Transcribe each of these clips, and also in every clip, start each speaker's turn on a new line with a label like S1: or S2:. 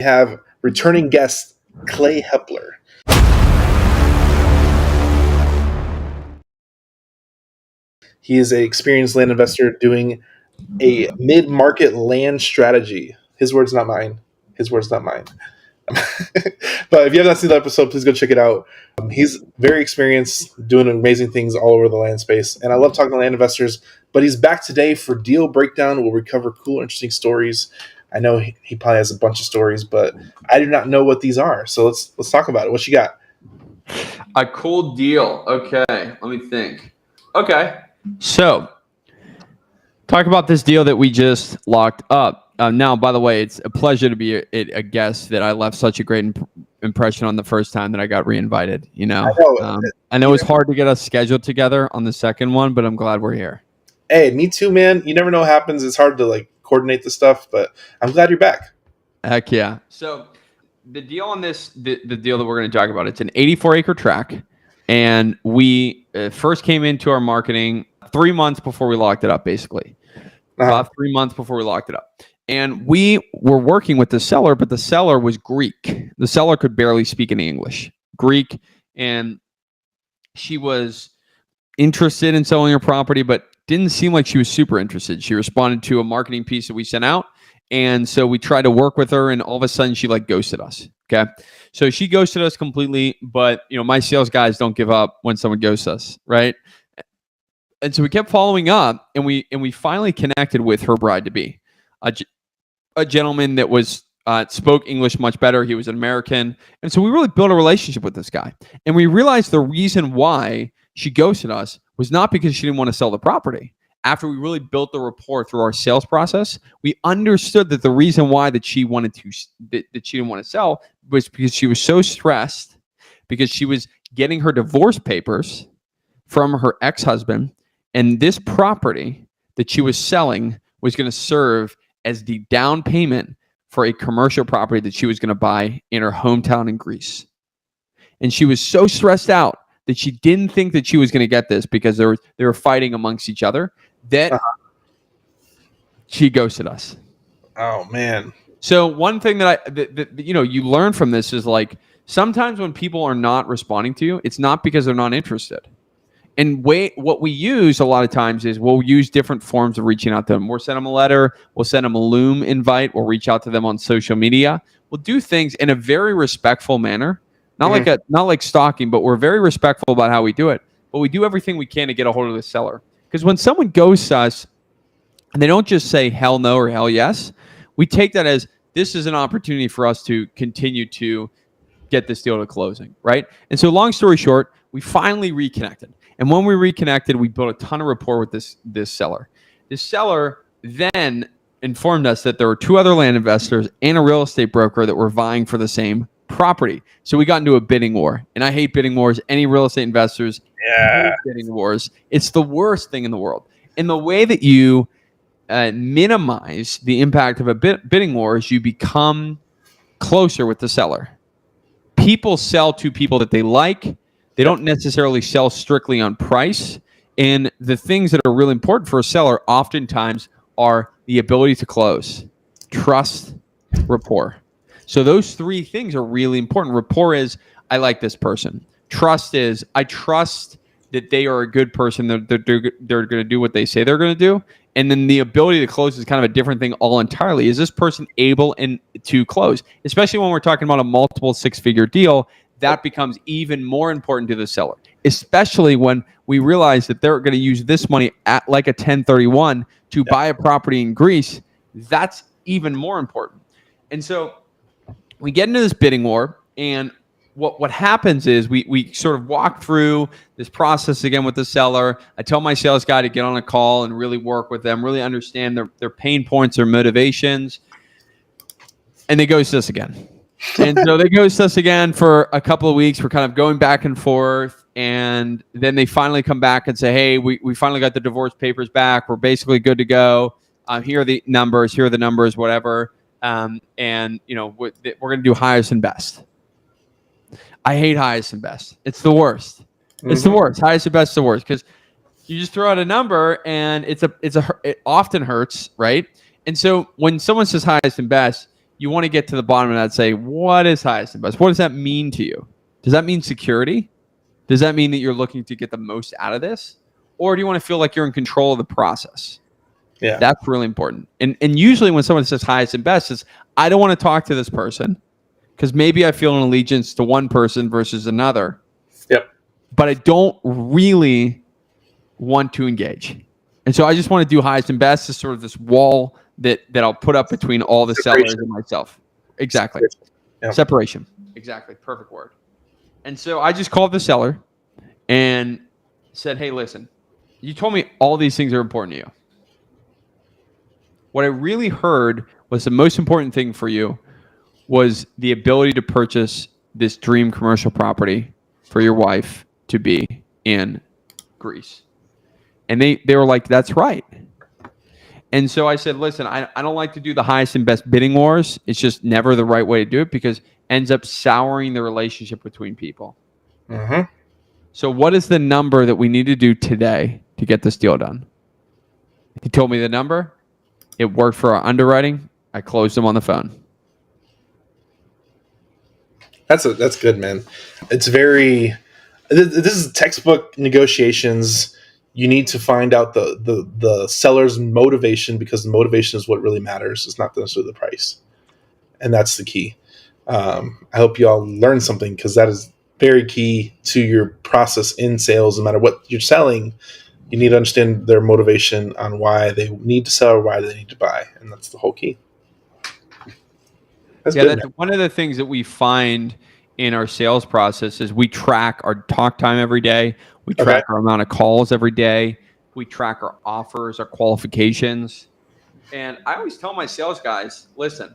S1: have returning guest Clay Hepler. He is an experienced land investor doing a mid-market land strategy. His words, not mine. His words, not mine. But if you have not seen the episode, please go check it out. He's very experienced, doing amazing things all over the land space. And I love talking to land investors. But he's back today for Deal Breakdown. We'll recover cool, interesting stories. I know he probably has a bunch of stories, but I do not know what these are. So let's talk about it. What you got?
S2: A cool deal. Okay, let me think. Okay, so talk about this deal that we just locked up. Now, by the way, it's a pleasure to be a guest that I left such a great impression on the first time that I got reinvited. I know it's hard to get us scheduled together on the second one, but I'm glad we're here.
S1: Hey, me too, man. You never know what happens. It's hard to coordinate the stuff, but I'm glad you're back.
S2: Heck yeah. So the deal on this, the deal that we're going to talk about, it's an 84-acre tract, and we first came into our marketing 3 months before we locked it up, basically. About 3 months before we locked it up. And we were working with the seller, but the seller was Greek. The seller could barely speak any English. Greek, and she was interested in selling her property, but didn't seem like she was super interested. She responded to a marketing piece that we sent out, and so we tried to work with her, and all of a sudden she ghosted us. Okay, so she ghosted us completely, but my sales guys don't give up when someone ghosts us, right? And so we kept following up, and we finally connected with her bride-to-be, a gentleman that was spoke English much better. He was an American, and so we really built a relationship with this guy. And we realized the reason why she ghosted us was not because she didn't want to sell the property. After we really built the rapport through our sales process, we understood that the reason why that she didn't want to sell was because she was so stressed because she was getting her divorce papers from her ex-husband, and this property that she was selling was going to serve as the down payment for a commercial property that she was going to buy in her hometown in Greece. And she was so stressed out that she didn't think that she was going to get this because they were fighting amongst each other, that she ghosted us.
S1: Oh, man.
S2: So one thing that you learn from this is sometimes when people are not responding to you, it's not because they're not interested. And what we use a lot of times is we'll use different forms of reaching out to them. We'll send them a letter. We'll send them a Loom invite. We'll reach out to them on social media. We'll do things in a very respectful manner. Not like stalking, but we're very respectful about how we do it. But we do everything we can to get a hold of the seller. Because when someone ghosts us, and they don't just say hell no or hell yes, we take that as this is an opportunity for us to continue to get this deal to closing, right? And so long story short, we finally reconnected. And when we reconnected, we built a ton of rapport with this seller. This seller then informed us that there were 2 other land investors and a real estate broker that were vying for the same property. So we got into a bidding war. And I hate bidding wars. Any real estate investors hate bidding wars. It's the worst thing in the world. And the way that you minimize the impact of a bidding war is you become closer with the seller. People sell to people that they like. They don't necessarily sell strictly on price. And the things that are really important for a seller oftentimes are the ability to close, trust, rapport. So those 3 things are really important. Rapport is, I like this person. Trust is, I trust that they are a good person. They're going to do what they say they're going to do. And then the ability to close is kind of a different thing all entirely. Is this person able to close? Especially when we're talking about a multiple 6-figure deal, that becomes even more important to the seller, especially when we realize that they're going to use this money at like a 1031 to buy a property in Greece. That's even more important. And so we get into this bidding war, and what happens is we sort of walk through this process again with the seller. I tell my sales guy to get on a call and really work with them, really understand their pain points, their motivations, and they ghost us again. And so they ghost us again for a couple of weeks. We're kind of going back and forth. And then they finally come back and say, hey, we finally got the divorce papers back. We're basically good to go. Here are the numbers, whatever. And, we're going to do highest and best. I hate highest and best. It's the worst. Mm-hmm. It's the worst. Highest and best is the worst because you just throw out a number and it often hurts, right? And so when someone says highest and best, you want to get to the bottom of that and say, what is highest and best? What does that mean to you? Does that mean security? Does that mean that you're looking to get the most out of this? Or do you want to feel like you're in control of the process?
S1: Yeah.
S2: That's really important. And usually when someone says highest and best, is I don't want to talk to this person because maybe I feel an allegiance to one person versus another.
S1: Yep.
S2: But I don't really want to engage. And so I just want to do highest and best as sort of this wall that I'll put up between all the sellers and myself. Exactly.
S1: Yep.
S2: Separation. Exactly. Perfect word. And so I just called the seller and said, hey, listen, you told me all these things are important to you. What I really heard was the most important thing for you was the ability to purchase this dream commercial property for your wife to be in Greece. And they were like, that's right. And so I said, listen, I don't like to do the highest and best bidding wars. It's just never the right way to do it because it ends up souring the relationship between people.
S1: Mm-hmm.
S2: So what is the number that we need to do today to get this deal done? He told me the number. It worked for our underwriting. I closed him on the phone.
S1: That's good, man. It's very. This is textbook negotiations. You need to find out the seller's motivation because the motivation is what really matters. It's not necessarily the price, and that's the key. I hope you all learn something because that is very key to your process in sales. No matter what you're selling, you need to understand their motivation on why they need to sell or why they need to buy, and that's the whole key. That's good,
S2: that's one of the things that we find in our sales process is we track our talk time every day. We track our amount of calls every day. We track our offers, our qualifications. And I always tell my sales guys, listen,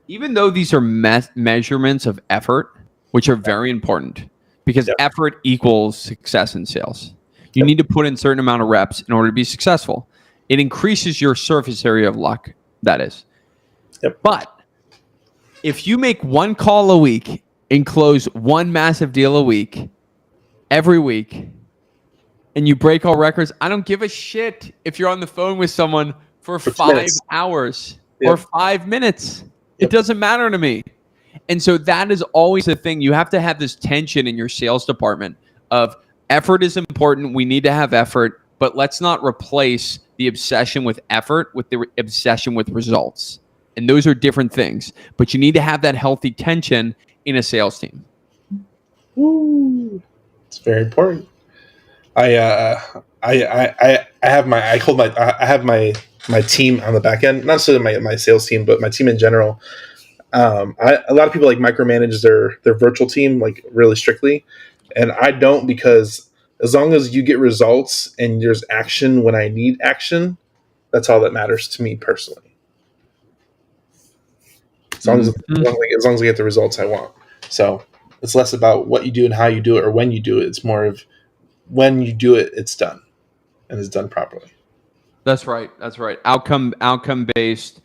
S2: even though these are measurements of effort, which are very important because effort equals success in sales. You need to put in a certain amount of reps in order to be successful. It increases your surface area of luck, that is.
S1: Yep.
S2: But if you make one call a week and close one massive deal a week, every week, and you break all records, I don't give a shit if you're on the phone with someone for 5 hours or 5 minutes. It doesn't matter to me. And so that is always the thing. You have to have this tension in your sales department of effort is important. We need to have effort, but let's not replace the obsession with effort with the obsession with results. And those are different things. But you need to have that healthy tension in a sales team.
S1: Woo. It's very important. I have my team on the back end, not necessarily my sales team, but my team in general. A lot of people like micromanage their virtual team like really strictly, and I don't because as long as you get results and there's action when I need action, that's all that matters to me personally. As long as I get the results I want. So it's less about what you do and how you do it or when you do it. It's more of when you do it, it's done and it's done properly.
S2: That's right. Outcome based,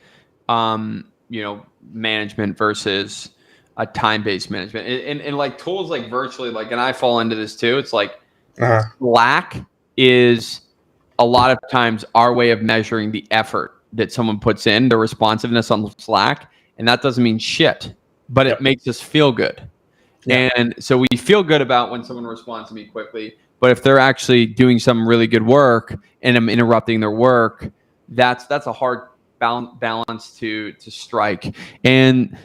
S2: management versus a time based management. And like tools like virtually, like, and I fall into this too. It's like Slack is a lot of times our way of measuring the effort that someone puts in, the responsiveness on Slack. And that doesn't mean shit, but it makes us feel good. Yeah. And so we feel good about when someone responds to me quickly. But if they're actually doing some really good work and I'm interrupting their work, that's a hard balance to strike. And,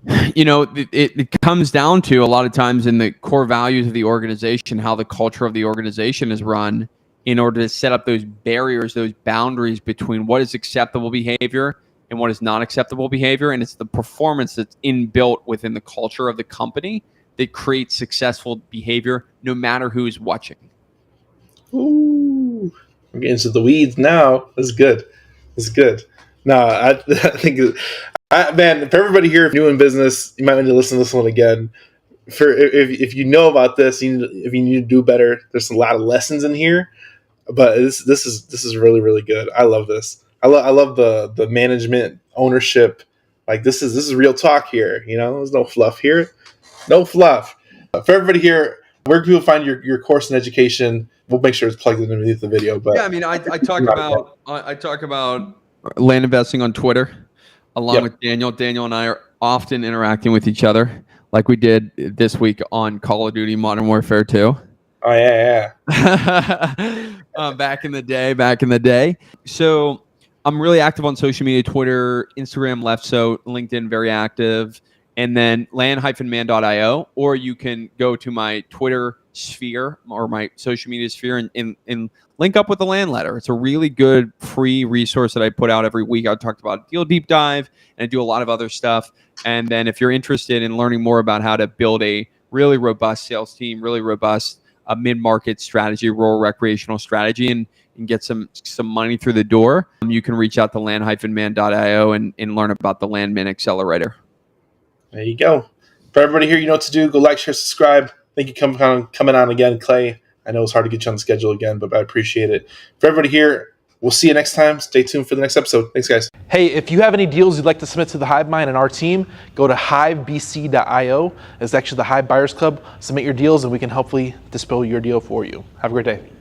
S2: it comes down to a lot of times in the core values of the organization, how the culture of the organization is run in order to set up those barriers, those boundaries between what is acceptable behavior and what is not acceptable behavior. And it's the performance that's inbuilt within the culture of the company that creates successful behavior no matter who is watching.
S1: Ooh, I'm getting into the weeds now. That's good. No, I think, man, for everybody here, if you're new in business, you might want to listen to this one again. If you know about this, if you need to do better, there's a lot of lessons in here. But this is really, really good. I love this. I love the management ownership. Like this is real talk here. There's no fluff here. No fluff. For everybody here, where can people find your course in education? We'll make sure it's plugged in underneath the video. But
S2: yeah, I mean, I talk about land investing on Twitter. along with Daniel. Daniel and I are often interacting with each other, like we did this week on Call of Duty Modern Warfare 2.
S1: Oh, yeah.
S2: Back in the day. So I'm really active on social media, Twitter, Instagram, left so, LinkedIn, very active. And then land-man.io, or you can go to my Twitter sphere or my social media sphere and link up with the land letter. It's a really good free resource that I put out every week. I talked about deal deep dive, and I do a lot of other stuff. And then if you're interested in learning more about how to build a really robust sales team, really robust mid-market strategy, rural recreational strategy, and get some money through the door, you can reach out to land-man.io and learn about the Landman Accelerator.
S1: There you go. For everybody here, you know what to do. Go like, share, subscribe. Thank you coming on again, Clay. I know it's hard to get you on the schedule again, but I appreciate it. For everybody here, we'll see you next time. Stay tuned for the next episode. Thanks, guys. Hey, if you have any deals you'd like to submit to the Hive Mind and our team, go to hivebc.io. It's actually the Hive Buyers Club. Submit your deals, and we can hopefully dispel your deal for you. Have a great day.